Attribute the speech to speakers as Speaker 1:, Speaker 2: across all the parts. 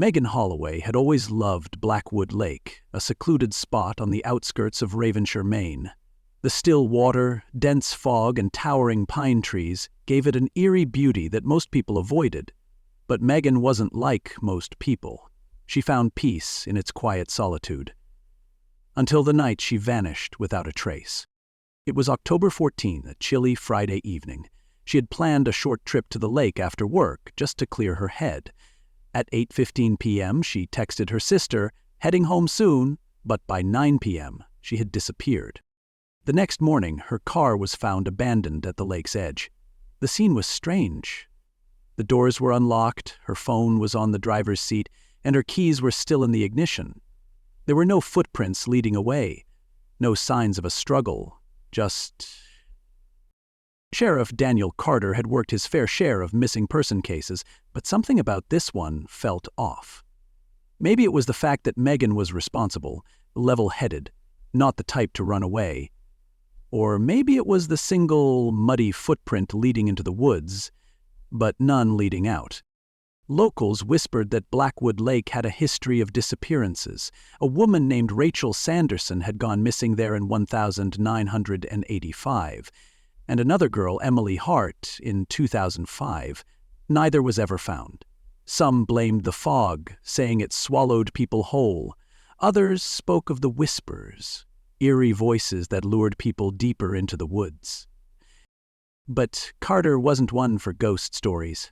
Speaker 1: Megan Holloway had always loved Blackwood Lake, a secluded spot on the outskirts of Ravenshire, Maine. The still water, dense fog, and towering pine trees gave it an eerie beauty that most people avoided. But Megan wasn't like most people. She found peace in its quiet solitude. Until the night she vanished without a trace. It was October 14, a chilly Friday evening. She had planned a short trip to the lake after work just to clear her head. At 8:15 p.m., she texted her sister, heading home soon, but by 9 p.m., she had disappeared. The next morning, her car was found abandoned at the lake's edge. The scene was strange. The doors were unlocked, her phone was on the driver's seat, and her keys were still in the ignition. There were no footprints leading away, no signs of a struggle, just... Sheriff Daniel Carter had worked his fair share of missing person cases, but something about this one felt off. Maybe it was the fact that Megan was responsible, level-headed, not the type to run away. Or maybe it was the single, muddy footprint leading into the woods, but none leading out. Locals whispered that Blackwood Lake had a history of disappearances. A woman named Rachel Sanderson had gone missing there in 1985, and another girl, Emily Hart, in 2005. Neither was ever found. Some blamed the fog, saying it swallowed people whole. Others spoke of the whispers, eerie voices that lured people deeper into the woods. But Carter wasn't one for ghost stories.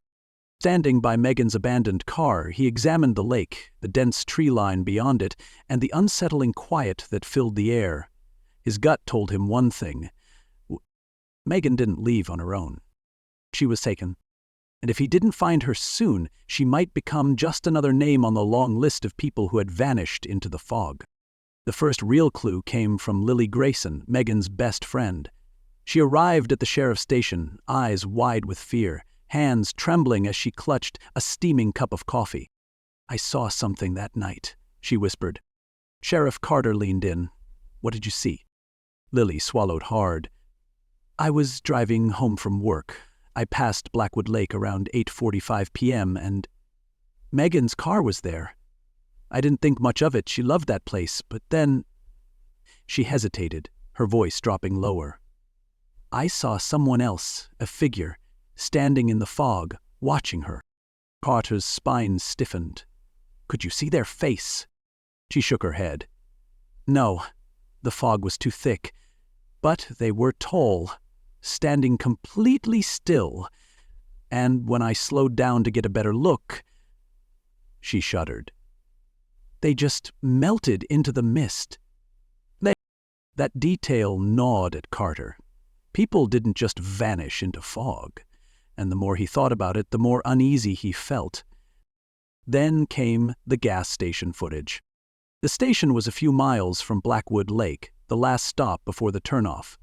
Speaker 1: Standing by Megan's abandoned car, he examined the lake, the dense tree line beyond it, and the unsettling quiet that filled the air. His gut told him one thing. Megan didn't leave on her own. She was taken. And if he didn't find her soon, she might become just another name on the long list of people who had vanished into the fog. The first real clue came from Lily Grayson, Megan's best friend. She arrived at the sheriff's station, eyes wide with fear, hands trembling as she clutched a steaming cup of coffee. "I saw something that night," she whispered. Sheriff Carter leaned in. "What did you see?" Lily swallowed hard. "I was driving home from work. I passed Blackwood Lake around 8:45 p.m. and Megan's car was there. I didn't think much of it. She loved that place, but then..." She hesitated, her voice dropping lower. "I saw someone else, a figure, standing in the fog, watching her." Carter's spine stiffened. "Could you see their face?" She shook her head. "No, the fog was too thick. But they were tall, standing completely still, and when I slowed down to get a better look..." She shuddered. "They just melted into the mist." That detail gnawed at Carter. People didn't just vanish into fog, and the more he thought about it, the more uneasy he felt. Then came the gas station footage. The station was a few miles from Blackwood Lake, the last stop before the turnoff.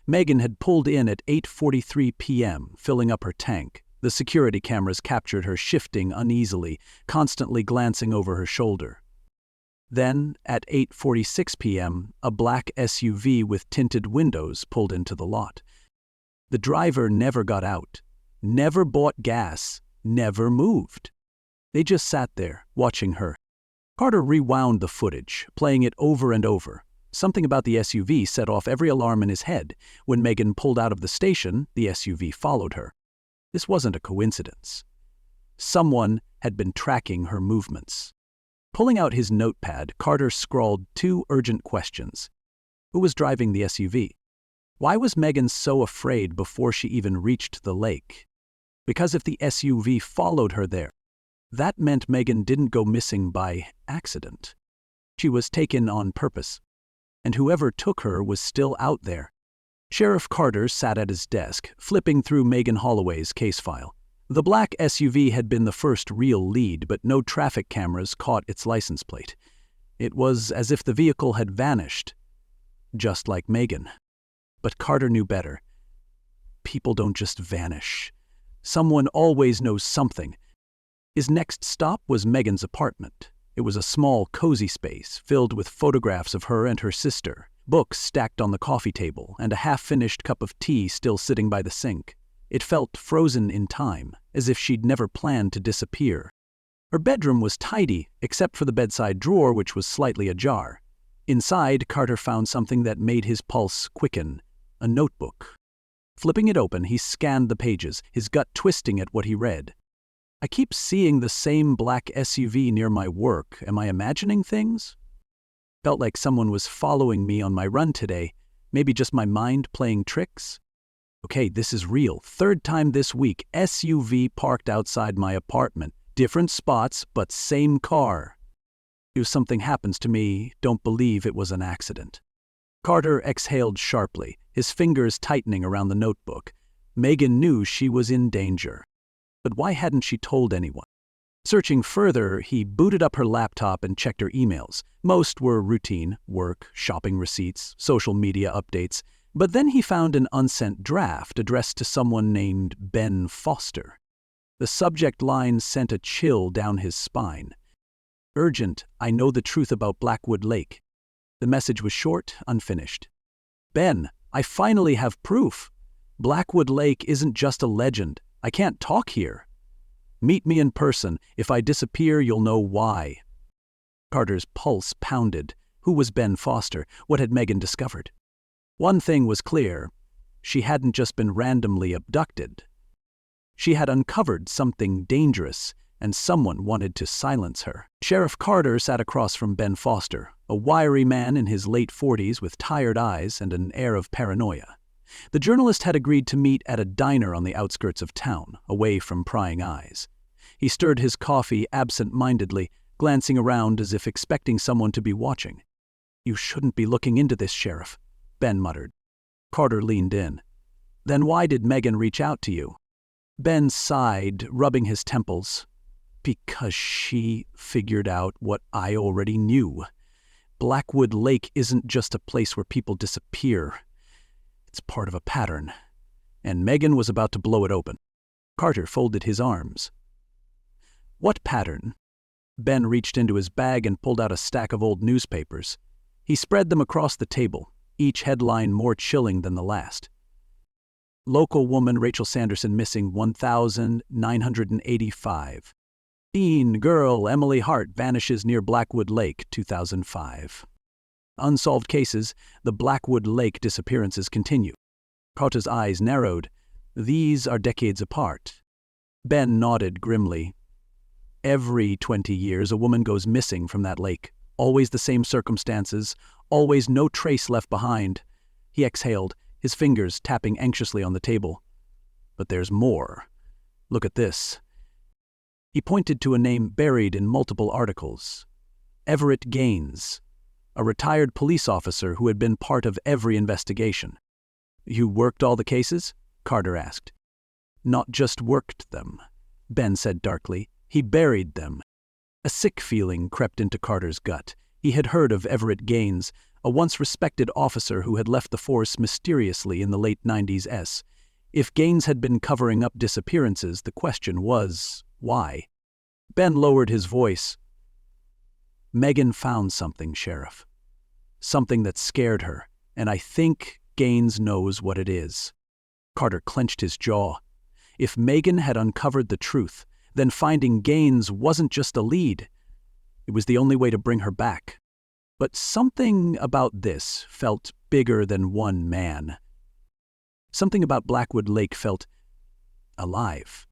Speaker 1: Megan had pulled in at 8:43 p.m., filling up her tank. The security cameras captured her shifting uneasily, constantly glancing over her shoulder. Then, at 8:46 p.m., a black SUV with tinted windows pulled into the lot. The driver never got out, never bought gas, never moved. They just sat there, watching her. Carter rewound the footage, playing it over and over. Something about the SUV set off every alarm in his head. When Megan pulled out of the station, the SUV followed her. This wasn't a coincidence. Someone had been tracking her movements. Pulling out his notepad, Carter scrawled 2 urgent questions. Who was driving the SUV? Why was Megan so afraid before she even reached the lake? Because if the SUV followed her there, that meant Megan didn't go missing by accident. She was taken on purpose. And whoever took her was still out there. Sheriff Carter sat at his desk, flipping through Megan Holloway's case file. The black SUV had been the first real lead, but no traffic cameras caught its license plate. It was as if the vehicle had vanished, just like Megan. But Carter knew better. People don't just vanish. Someone always knows something. His next stop was Megan's apartment. It was a small, cozy space filled with photographs of her and her sister, books stacked on the coffee table, and a half-finished cup of tea still sitting by the sink. It felt frozen in time, as if she'd never planned to disappear. Her bedroom was tidy, except for the bedside drawer, which was slightly ajar. Inside, Carter found something that made his pulse quicken: a notebook. Flipping it open, he scanned the pages, his gut twisting at what he read. "I keep seeing the same black SUV near my work. Am I imagining things? Felt like someone was following me on my run today. Maybe just my mind playing tricks? Okay, this is real. Third time this week, SUV parked outside my apartment. Different spots, but same car. If something happens to me, don't believe it was an accident." Carter exhaled sharply, his fingers tightening around the notebook. Megan knew she was in danger. But why hadn't she told anyone? Searching further, he booted up her laptop and checked her emails. Most were routine: work, shopping receipts, social media updates. But then he found an unsent draft addressed to someone named Ben Foster. The subject line sent a chill down his spine. "Urgent, I know the truth about Blackwood Lake." The message was short, unfinished. "Ben, I finally have proof. Blackwood Lake isn't just a legend. I can't talk here. Meet me in person. If I disappear, you'll know why." Carter's pulse pounded. Who was Ben Foster? What had Megan discovered? One thing was clear: she hadn't just been randomly abducted. She had uncovered something dangerous, and someone wanted to silence her. Sheriff Carter sat across from Ben Foster, a wiry man in his late 40s with tired eyes and an air of paranoia. The journalist had agreed to meet at a diner on the outskirts of town, away from prying eyes. He stirred his coffee absent-mindedly, glancing around as if expecting someone to be watching. "You shouldn't be looking into this, Sheriff," Ben muttered. Carter leaned in. "Then why did Megan reach out to you?" Ben sighed, rubbing his temples. "Because she figured out what I already knew. Blackwood Lake isn't just a place where people disappear. It's part of a pattern. And Megan was about to blow it open." Carter folded his arms. "What pattern?" Ben reached into his bag and pulled out a stack of old newspapers. He spread them across the table, each headline more chilling than the last. "Local woman Rachel Sanderson missing 1,985. Teen girl Emily Hart vanishes near Blackwood Lake 2005. Unsolved cases, the Blackwood Lake disappearances continue." Carter's eyes narrowed. "These are decades apart." Ben nodded grimly. "Every 20 years a woman goes missing from that lake. Always the same circumstances, always no trace left behind." He exhaled, his fingers tapping anxiously on the table. "But there's more. Look at this." He pointed to a name buried in multiple articles. Everett Gaines, a retired police officer who had been part of every investigation. "You worked all the cases?" Carter asked. "Not just worked them," Ben said darkly. "He buried them." A sick feeling crept into Carter's gut. He had heard of Everett Gaines, a once respected officer who had left the force mysteriously in the late 90s. If Gaines had been covering up disappearances, the question was, why? Ben lowered his voice. "Megan found something, Sheriff. Something that scared her, and I think Gaines knows what it is." Carter clenched his jaw. If Megan had uncovered the truth, then finding Gaines wasn't just a lead. It was the only way to bring her back. But something about this felt bigger than one man. Something about Blackwood Lake felt alive.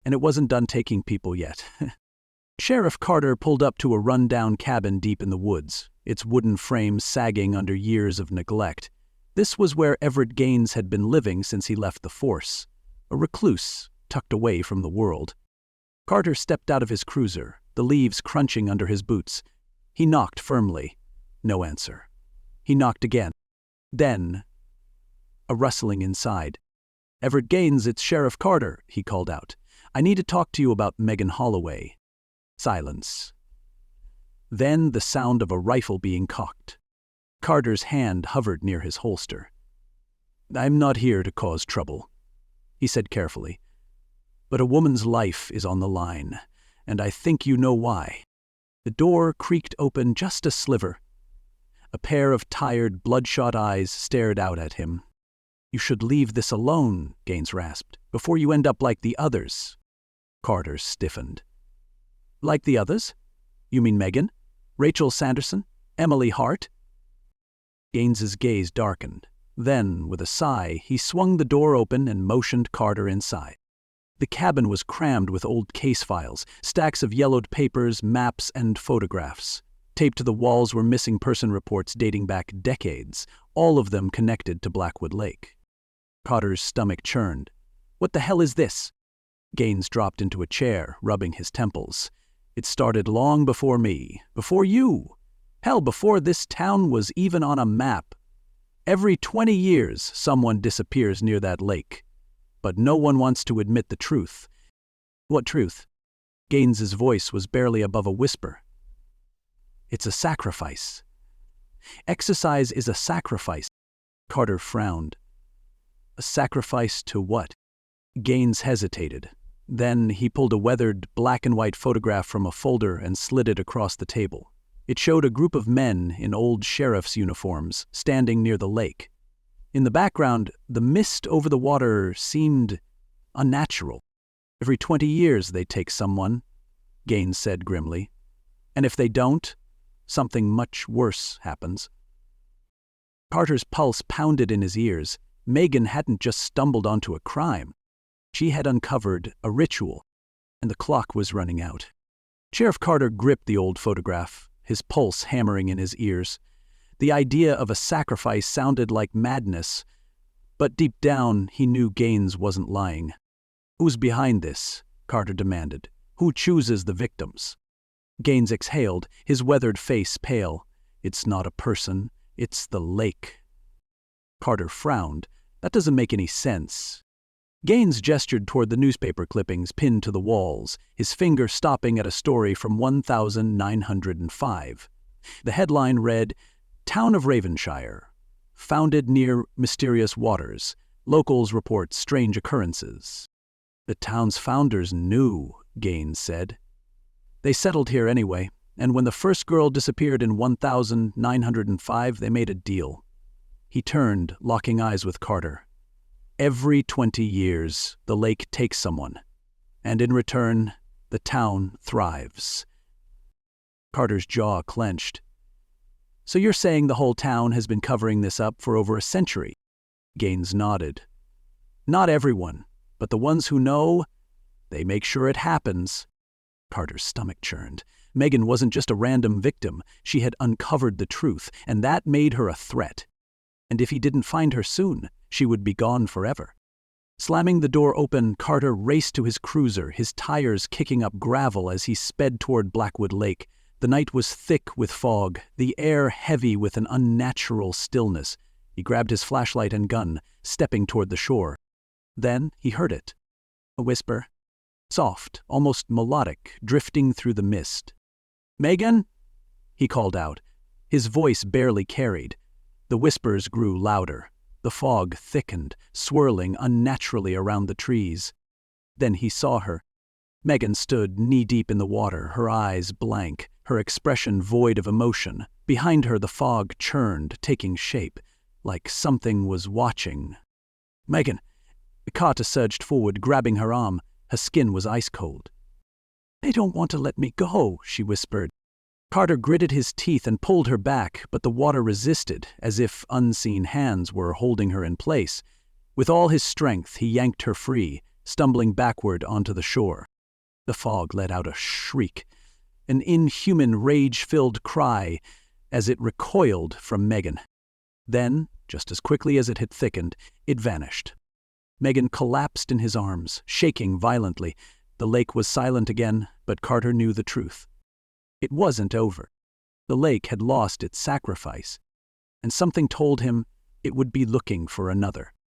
Speaker 1: And it wasn't done taking people yet. Sheriff Carter pulled up to a run-down cabin deep in the woods, its wooden frame sagging under years of neglect. This was where Everett Gaines had been living since he left the force, a recluse tucked away from the world. Carter stepped out of his cruiser, the leaves crunching under his boots. He knocked firmly. No answer. He knocked again. Then, a rustling inside. "Everett Gaines, it's Sheriff Carter," he called out. "I need to talk to you about Megan Holloway." Silence. Then the sound of a rifle being cocked. Carter's hand hovered near his holster. "I'm not here to cause trouble," he said carefully. "But a woman's life is on the line, and I think you know why." The door creaked open just a sliver. A pair of tired, bloodshot eyes stared out at him. "You should leave this alone," Gaines rasped, "before you end up like the others." Carter stiffened. Like the others? You mean Megan? Rachel Sanderson? Emily Hart? Gaines's gaze darkened. Then, with a sigh, he swung the door open and motioned Carter inside. The cabin was crammed with old case files, stacks of yellowed papers, maps, and photographs. Taped to the walls were missing person reports dating back decades, all of them connected to Blackwood Lake. Carter's stomach churned. What the hell is this? Gaines dropped into a chair, rubbing his temples. It started long before me, before you. Hell, before this town was even on a map. Every 20 years, someone disappears near that lake. But no one wants to admit the truth. What truth? Gaines's voice was barely above a whisper. It's a sacrifice. Exercise is a sacrifice. Carter frowned. A sacrifice to what? Gaines hesitated. Then he pulled a weathered, black-and-white photograph from a folder and slid it across the table. It showed a group of men in old sheriff's uniforms standing near the lake. In the background, the mist over the water seemed unnatural. Every 20 years they take someone, Gaines said grimly. And if they don't, something much worse happens. Carter's pulse pounded in his ears. Megan hadn't just stumbled onto a crime. She had uncovered a ritual, and the clock was running out. Sheriff Carter gripped the old photograph, his pulse hammering in his ears. The idea of a sacrifice sounded like madness, but deep down he knew Gaines wasn't lying. Who's behind this? Carter demanded. Who chooses the victims? Gaines exhaled, his weathered face pale. It's not a person, it's the lake. Carter frowned. That doesn't make any sense. Gaines gestured toward the newspaper clippings pinned to the walls, his finger stopping at a story from 1905. The headline read, Town of Ravenshire. Founded near mysterious waters. Locals report strange occurrences. The town's founders knew, Gaines said. They settled here anyway, and when the first girl disappeared in 1905, they made a deal. He turned, locking eyes with Carter. Every 20 years, the lake takes someone, and in return, the town thrives. Carter's jaw clenched. So you're saying the whole town has been covering this up for over a century? Gaines nodded. Not everyone, but the ones who know, they make sure it happens. Carter's stomach churned. Megan wasn't just a random victim. She had uncovered the truth, and that made her a threat. And if he didn't find her soon, she would be gone forever. Slamming the door open, Carter raced to his cruiser, his tires kicking up gravel as he sped toward Blackwood Lake. The night was thick with fog, the air heavy with an unnatural stillness. He grabbed his flashlight and gun, stepping toward the shore. Then he heard it. A whisper. Soft, almost melodic, drifting through the mist. Megan? He called out. His voice barely carried. The whispers grew louder. The fog thickened, swirling unnaturally around the trees. Then he saw her. Megan stood knee-deep in the water, her eyes blank, her expression void of emotion. Behind her the fog churned, taking shape, like something was watching. Megan! Carter surged forward, grabbing her arm. Her skin was ice-cold. They don't want to let me go, she whispered. Carter gritted his teeth and pulled her back, but the water resisted, as if unseen hands were holding her in place. With all his strength, he yanked her free, stumbling backward onto the shore. The fog let out a shriek, an inhuman rage-filled cry, as it recoiled from Megan. Then, just as quickly as it had thickened, it vanished. Megan collapsed in his arms, shaking violently. The lake was silent again, but Carter knew the truth. It wasn't over. The lake had lost its sacrifice, and something told him it would be looking for another.